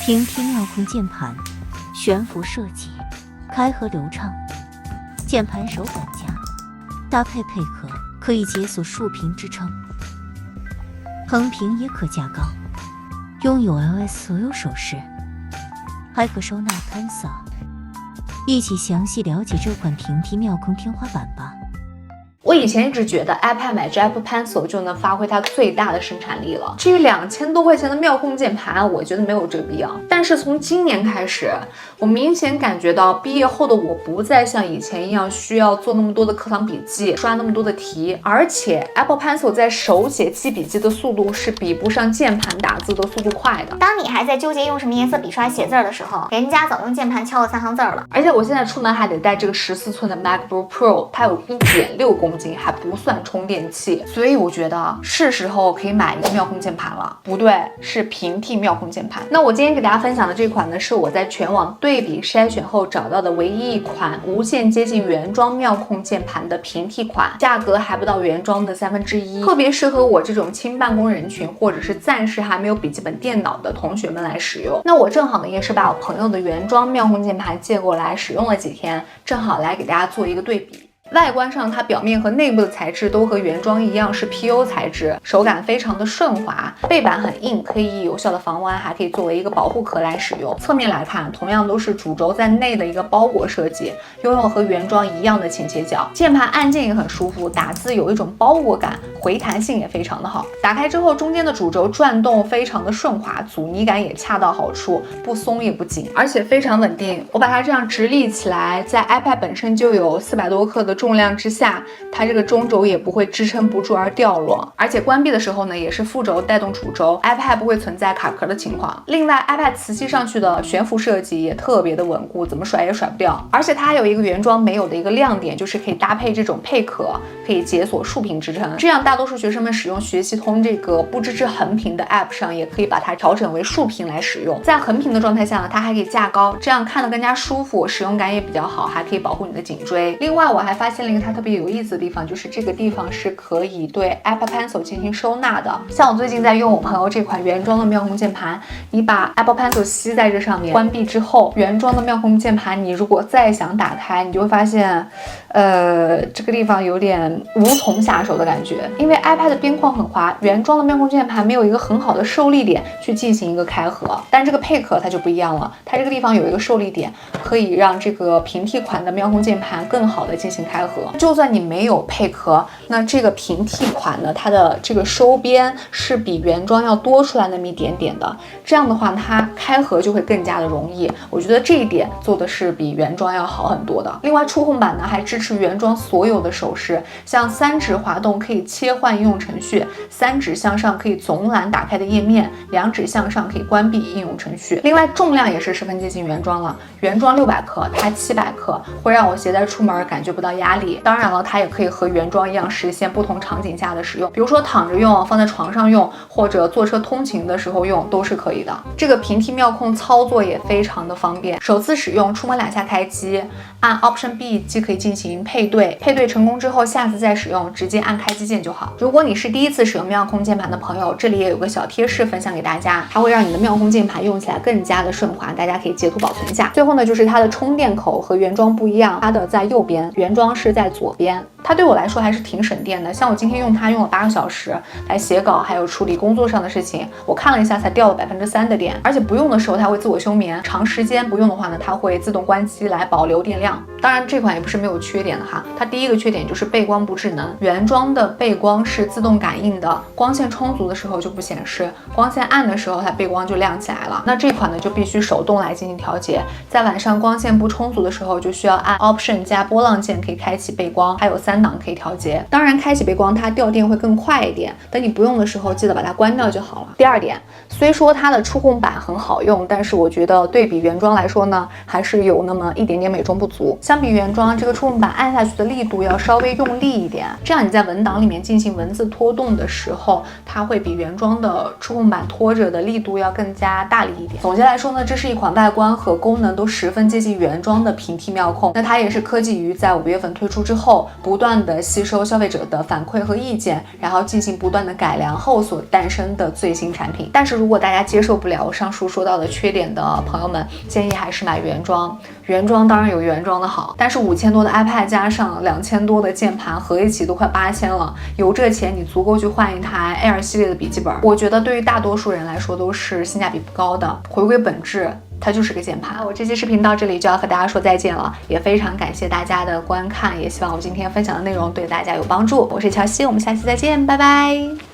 平替妙控键盘，悬浮设计，开合流畅，键盘手感佳，搭配配合可以解锁竖屏支撑，横屏也可架高，拥有 iOS 所有手势，还可收纳 Pencil。一起详细了解这款平替妙控天花板吧。我以前一直觉得 iPad 买这 Apple Pencil 就能发挥它最大的生产力了。至于2000多块钱的妙控键盘，我觉得没有这个必要。但是从今年开始，我明显感觉到毕业后的我不再像以前一样需要做那么多的课堂笔记，刷那么多的题，而且 Apple Pencil 在手写记笔记的速度是比不上键盘打字的速度快的。当你还在纠结用什么颜色笔刷写字的时候，人家早用键盘敲了3行字了。而且我现在出门还得带这个14寸的 MacBook Pro， 它有1.6公斤，还不算充电器，所以我觉得是时候可以买一个妙控键盘了。不对，是平替妙控键盘。那我今天给大家分享的这款呢，是我在全网对比筛选后找到的唯一一款无限接近原装妙控键盘的平替款，价格还不到原装的1/3，特别适合我这种轻办公人群或者是暂时还没有笔记本电脑的同学们来使用。那我正好呢也是把我朋友的原装妙控键盘借过来使用了几天，正好来给大家做一个对比。外观上，它表面和内部的材质都和原装一样是 PU 材质，手感非常的顺滑，背板很硬，可以有效的防弯，还可以作为一个保护壳来使用。侧面来看，同样都是主轴在内的一个包裹设计，拥有和原装一样的倾斜角，键盘按键也很舒服，打字有一种包裹感，回弹性也非常的好。打开之后，中间的主轴转动非常的顺滑，阻尼感也恰到好处，不松也不紧，而且非常稳定。我把它这样直立起来，在 iPad 本身就有400多克的重量之下，它这个中轴也不会支撑不住而掉落，而且关闭的时候呢，也是副轴带动主轴 ，iPad 不会存在卡壳的情况。另外 ，iPad 磁吸上去的悬浮设计也特别的稳固，怎么甩也甩不掉。而且它还有一个原装没有的一个亮点，就是可以搭配这种配壳，可以解锁竖屏支撑。这样大多数学生们使用学习通这个不支持横屏的 App 上，也可以把它调整为竖屏来使用。在横屏的状态下呢，它还可以架高，这样看得更加舒服，使用感也比较好，还可以保护你的颈椎。另外，我还发现了一个它特别有意思的地方，就是这个地方是可以对 Apple Pencil 进行收纳的。像我最近在用我朋友这款原装的妙控键盘，你把 Apple Pencil 吸在这上面，关闭之后，原装的妙控键盘你如果再想打开，你就会发现这个地方有点无从下手的感觉。因为 iPad 的边框很滑，原装的妙控键盘没有一个很好的受力点去进行一个开合，但这个配壳它就不一样了，它这个地方有一个受力点，可以让这个平替款的妙控键盘更好的进行开合。就算你没有配壳，那这个平替款呢，它的这个收边是比原装要多出来那么一点点的，这样的话它开合就会更加的容易。我觉得这一点做的是比原装要好很多的。另外触控板呢还支持原装所有的手势，像3指滑动可以切换应用程序，3指向上可以总览打开的页面，2指向上可以关闭应用程序。另外重量也是十分接近原装了，原装600克，它700克，会让我携带出门感觉不到压力。当然了，它也可以和原装一样实现不同场景下的使用，比如说躺着用，放在床上用，或者坐车通勤的时候用都是可以的。这个平替妙控操作也非常的方便，首次使用出门2下开机，按 Option B 即可以进行配对，配对成功之后下次再使用直接按开机键就好。如果你是第一次使用妙控键盘的朋友，这里也有个小贴士分享给大家，它会让你的妙控键盘用起来更加的顺滑，大家可以截图保存一下。最后呢，就是它的充电口和原装不一样，它的在右边，原装是在左边。它对我来说还是挺省电的，像我今天用它用了8个小时来写稿，还有处理工作上的事情，我看了一下才掉了3%的电，而且不用的时候它会自我休眠，长时间不用的话呢，它会自动关机来保留电量。当然这款也不是没有缺点的哈，它第一个缺点就是背光不智能，原装的背光是自动感应的，光线充足的时候就不显示，光线暗的时候它背光就亮起来了。那这款呢就必须手动来进行调节，在晚上光线不充足的时候就需要按 Option 加波浪键可以开启背光，还有3档可以调节。当然开启背光它掉电会更快一点，等你不用的时候记得把它关掉就好了。第二点，虽说它的触控板很好用，但是我觉得对比原装来说呢，还是有那么一点点美中不足。相比原装，这个触控板按下去的力度要稍微用力一点，这样你在文档里面进行文字拖动的时候，它会比原装的触控板拖着的力度要更加大力一点。总结来说呢，这是一款外观和功能都十分接近原装的平替妙控。那它也是科技鱼在5月份推出之后不断断的吸收消费者的反馈和意见，然后进行不断的改良后所诞生的最新产品。但是如果大家接受不了上述说到的缺点的朋友们，建议还是买原装。原装当然有原装的好，但是5000多的 iPad 加上2000多的键盘，合一起都快8000了，有这钱你足够去换一台 Air 系列的笔记本。我觉得对于大多数人来说都是性价比不高的。回归本质，它就是个键盘。我这期视频到这里就要和大家说再见了，也非常感谢大家的观看，也希望我今天分享的内容对大家有帮助。我是乔西，我们下期再见，拜拜。